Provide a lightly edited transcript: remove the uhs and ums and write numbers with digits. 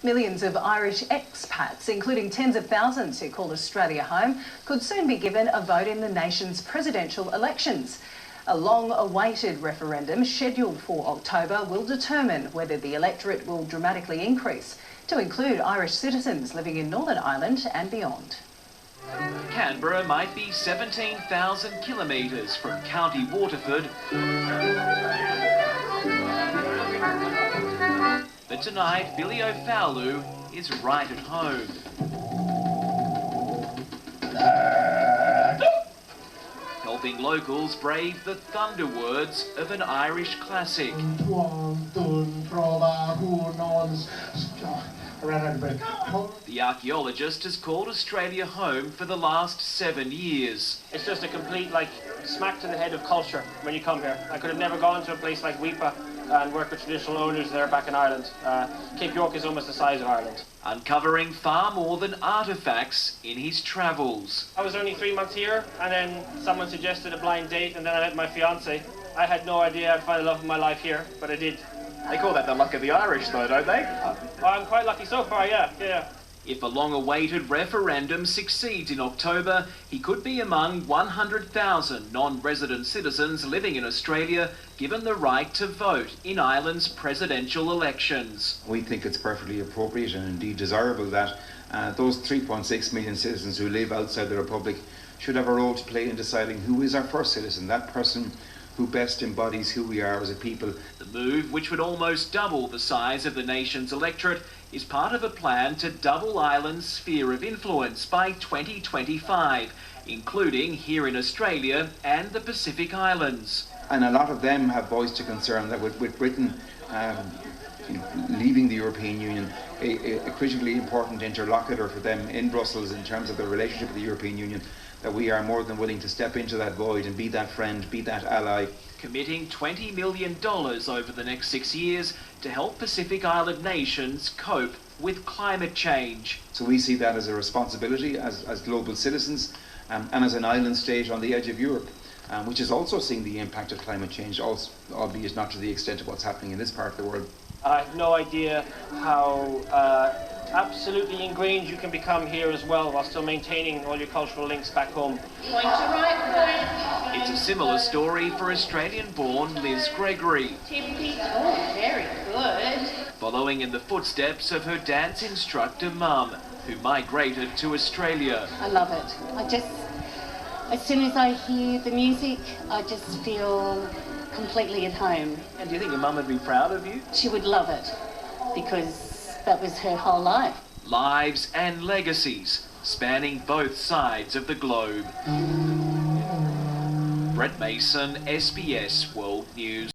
Millions of Irish expats, including tens of thousands who call Australia home, could soon be given a vote in the nation's presidential elections. A long-awaited referendum scheduled for October will determine whether the electorate will dramatically increase to include Irish citizens living in Northern Ireland and beyond. Canberra might be 17,000 kilometres from County Waterford. But tonight, Billy O'Fowlu is right at home. Helping locals brave the thunder words of an Irish classic. The archaeologist has called Australia home for the last 7 years. It's just a complete, smack to the head of culture when you come here. I could have never gone to a place like Weipa and worked with traditional owners there back in Ireland. Cape York is almost the size of Ireland. Uncovering far more than artefacts in his travels. I was only 3 months here, and then someone suggested a blind date, and then I met my fiancée. I had no idea I'd find the love of my life here, but I did. They call that the luck of the Irish, though, don't they? I'm quite lucky so far, yeah. If a long-awaited referendum succeeds in October, he could be among 100,000 non-resident citizens living in Australia given the right to vote in Ireland's presidential elections. We think it's perfectly appropriate and indeed desirable that those 3.6 million citizens who live outside the Republic should have a role to play in deciding who is our first citizen, that person who best embodies who we are as a people. The move, which would almost double the size of the nation's electorate, is part of a plan to double Ireland's sphere of influence by 2025, including here in Australia and the Pacific Islands. And a lot of them have voiced a concern that with Britain leaving the European Union, a critically important interlocutor for them in Brussels in terms of their relationship with the European Union, that we are more than willing to step into that void and be that friend, be that ally. Committing $20 million over the next 6 years to help Pacific Island nations cope with climate change. So we see that as a responsibility as global citizens and as an island state on the edge of Europe, which is also seeing the impact of climate change, albeit not to the extent of what's happening in this part of the world. I have no idea how absolutely ingrained you can become here as well while still maintaining all your cultural links back home. Point to right. It's a similar story for Australian-born Liz Gregory. Oh, very good. Following in the footsteps of her dance instructor mum, who migrated to Australia. I love it. As soon as I hear the music, I just feel completely at home. And do you think your mum would be proud of you? She would love it, because that was her whole life. Lives and legacies spanning both sides of the globe. Brett Mason, SBS World News.